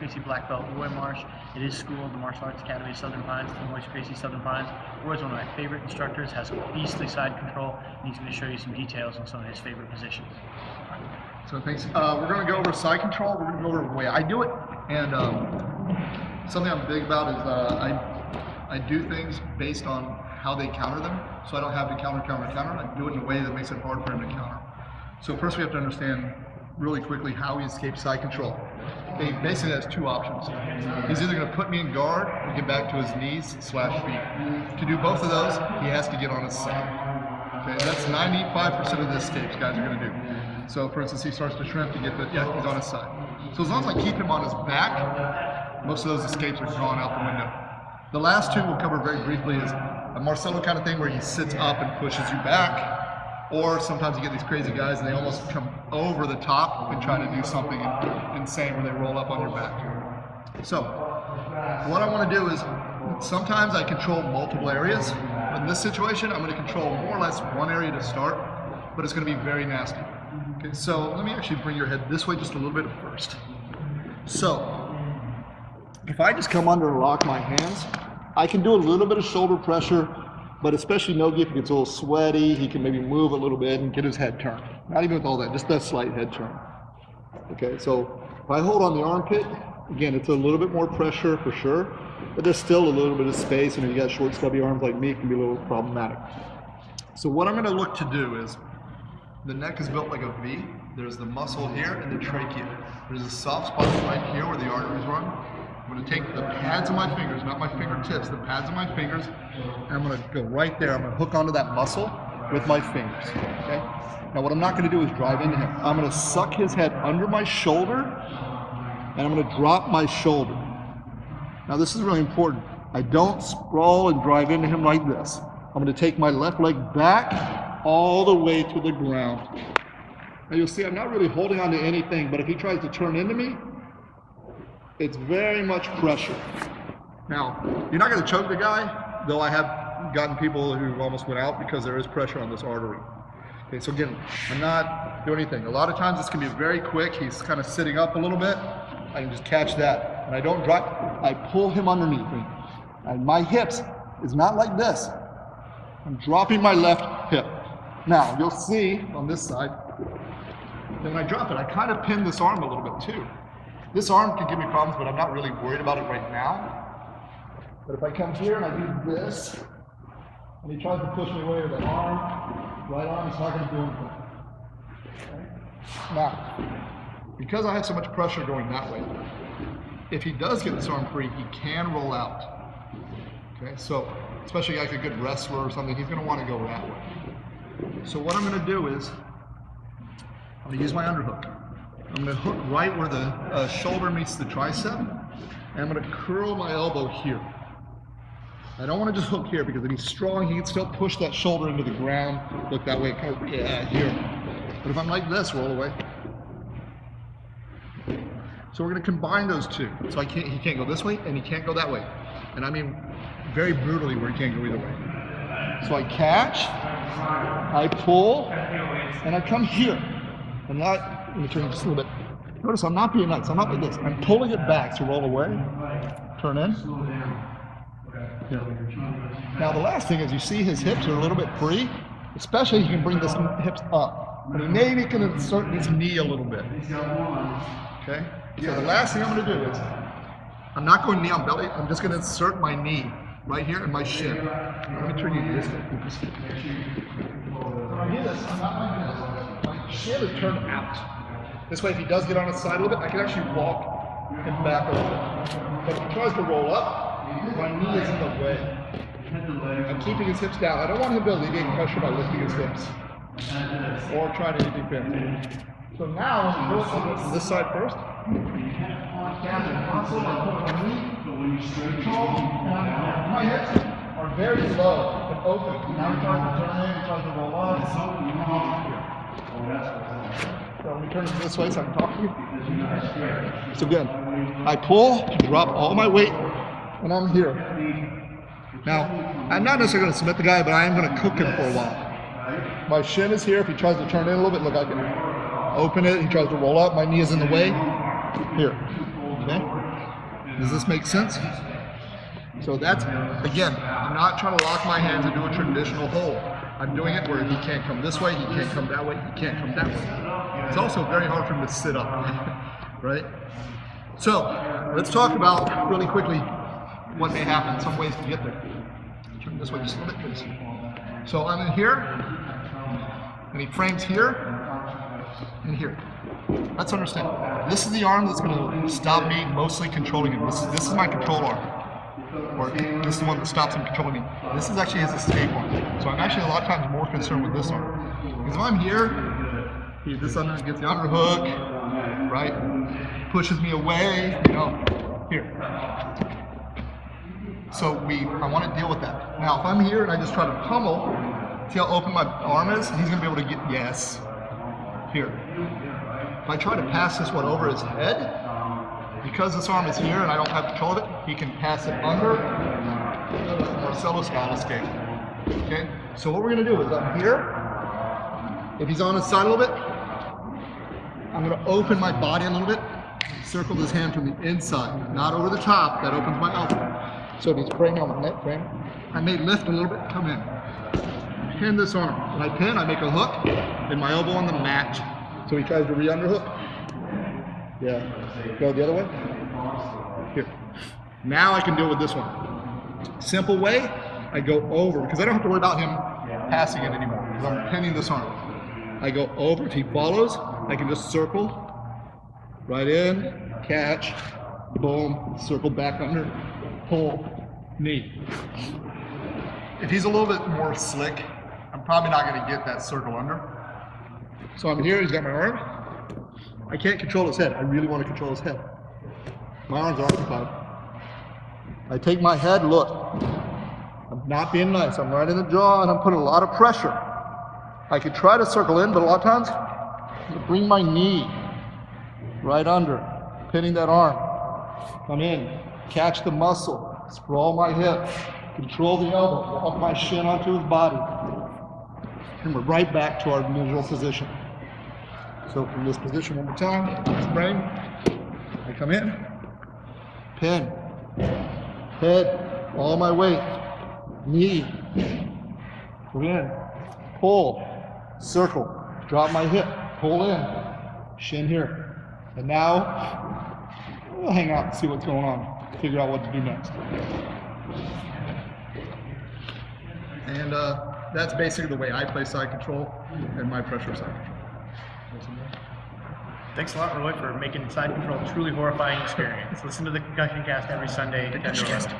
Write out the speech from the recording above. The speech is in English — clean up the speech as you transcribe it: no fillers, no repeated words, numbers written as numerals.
Gracie black belt, Roy Marsh. It is school of the Martial Arts Academy of Southern Pines, from Royce Gracie, Southern Pines. Roy's one of my favorite instructors, has beastly side control, and he's going to show you some details on some of his favorite positions. So thanks. We're going to go over side control. We're going to go over the way I do it. And something I'm big about is I do things based on how they counter them. So I don't have to counter. I do it in a way that makes it hard for him to counter. So first we have to understand really quickly how he escapes side control. He basically has two options. He's either going to put me in guard or get back to his knees / feet. To do both of those, he has to get on his side. Okay, that's 95% of the escapes guys are going to do. So for instance, he starts to shrimp, he's on his side. So as long as I keep him on his back, most of those escapes are gone out the window. The last two we'll cover very briefly is a Marcelo kind of thing where he sits up and pushes you back. Or sometimes you get these crazy guys and they almost come over the top and try to do something insane where they roll up on your back. So what I want to do is sometimes I control multiple areas. In this situation, I'm going to control more or less one area to start, but it's going to be very nasty. Okay, so let me actually bring your head this way just a little bit first. So if I just come under and lock my hands, I can do a little bit of shoulder pressure. But especially no-gi, if he gets a little sweaty, he can maybe move a little bit and get his head turned. Not even with all that, just that slight head turn. Okay, so if I hold on the armpit, again, it's a little bit more pressure for sure, but there's still a little bit of space, and if you got short, stubby arms like me, it can be a little problematic. So what I'm going to look to do is, the neck is built like a V. There's the muscle here and the trachea. There's a soft spot right here where the arteries run. I'm going to take the pads of my fingers, not my fingertips, the pads of my fingers, and I'm going to go right there. I'm going to hook onto that muscle with my fingers, okay? Now what I'm not going to do is drive into him. I'm going to suck his head under my shoulder, and I'm going to drop my shoulder. Now this is really important. I don't sprawl and drive into him like this. I'm going to take my left leg back all the way to the ground. Now you'll see I'm not really holding on to anything, but if he tries to turn into me, it's very much pressure. Now, you're not going to choke the guy, though I have gotten people who almost went out because there is pressure on this artery. Okay, so again, I'm not doing anything. A lot of times this can be very quick. He's kind of sitting up a little bit. I can just catch that. And I don't drop, I pull him underneath me. And my hips is not like this. I'm dropping my left hip. Now, you'll see on this side, when I drop it, I kind of pin this arm a little bit too. This arm can give me problems, but I'm not really worried about it right now. But if I come here and I do this, and he tries to push me away with that arm, right arm, it's not going to do anything. Okay? Now, because I have so much pressure going that way, if he does get this arm free, he can roll out. Okay, so especially like a good wrestler or something, he's going to want to go that way. So what I'm going to do is, I'm going to use my underhook. I'm going to hook right where the shoulder meets the tricep, and I'm going to curl my elbow here. I don't want to just hook here because if he's strong, he can still push that shoulder into the ground, look that way, kind of, here. But if I'm like this, roll away. So we're going to combine those two. So he can't go this way, and he can't go that way. And I mean very brutally where he can't go either way. So I catch, I pull, and I come here. I'm not, let me turn just a little bit. Notice I'm not being nuts, I'm not like this. I'm pulling it back to roll away, turn in. Here. Now the last thing is you see his hips are a little bit free, especially he can bring his hips up. But he maybe can insert his knee a little bit. Okay? So the last thing I'm going to do is, I'm not going knee on belly, I'm just going to insert my knee right here in my shin. Let me turn you this way. When I do this, I'm not like this. My shin is turned out. This way, if he does get on his side a little bit, I can actually walk him back a little bit. But if he tries to roll up, my knee is in the way. I'm keeping his hips down. I don't want him to alleviate pressure by lifting his hips or trying to defend. So now, on this side first. My hips are very low and open. Now he tries to turn in, he tries to roll up. So let me turn it this way so I can talk to you. So again, I pull, drop all my weight, and I'm here. Now, I'm not necessarily going to submit the guy, but I am going to cook him for a while. My shin is here. If he tries to turn in a little bit, look, I can open it. He tries to roll up. My knee is in the way. Here. Okay? Does this make sense? So that's, again, I'm not trying to lock my hands and do a traditional hold. I'm doing it where he can't come this way, he can't come that way, he can't come that way. It's also very hard for him to sit up, right? So, let's talk about, really quickly, what may happen, some ways to get there. Turn this way just a little bit, please. So I'm in here, and he frames here, and here. Let's understand. This is the arm that's going to stop me mostly controlling him. This is my control arm. Or this is the one that stops him controlling me. This is actually his escape arm. So I'm actually a lot of times more concerned with this arm. Because if I'm here, this under gets the underhook, right? Pushes me away, you know, here. So I want to deal with that. Now if I'm here and I just try to pummel, see how open my arm is? He's going to be able to get, yes, here. If I try to pass this one over his head, because this arm is here and I don't have control of it, he can pass it under, Marcelo style escape. Okay? So what we're going to do is up here, if he's on his side a little bit, I'm going to open my body a little bit, circle this hand from the inside, not over the top, that opens my elbow. So if he's praying on my neck frame, I may lift a little bit, come in. Pin this arm. When I pin, I make a hook, and my elbow on the mat. So he tries to re-underhook. Yeah. Go the other way. Here. Now I can deal with this one. Simple way, I go over, because I don't have to worry about him passing it anymore, because I'm pinning this arm. I go over, if he follows, I can just circle, right in, catch, boom, circle back under, pull, knee. If he's a little bit more slick, I'm probably not going to get that circle under. So I'm here, he's got my arm. I can't control his head. I really want to control his head. My arms are occupied. I take my head, look. I'm not being nice. I'm right in the jaw and I'm putting a lot of pressure. I could try to circle in, but a lot of times, I bring my knee right under, pinning that arm. Come in, catch the muscle, sprawl my hip, control the elbow, walk my shin onto his body. And we're right back to our usual position. So from this position one more time, spring, I come in, pin, head, all my weight, knee, go in, pull, circle, drop my hip, pull in, shin here. And now, we'll hang out and see what's going on, figure out what to do next. And that's basically the way I play side control and my pressure side control. Thanks a lot, Roy, for making side control a truly horrifying experience. Listen to the Concussion Cast every Sunday at 10 to 11.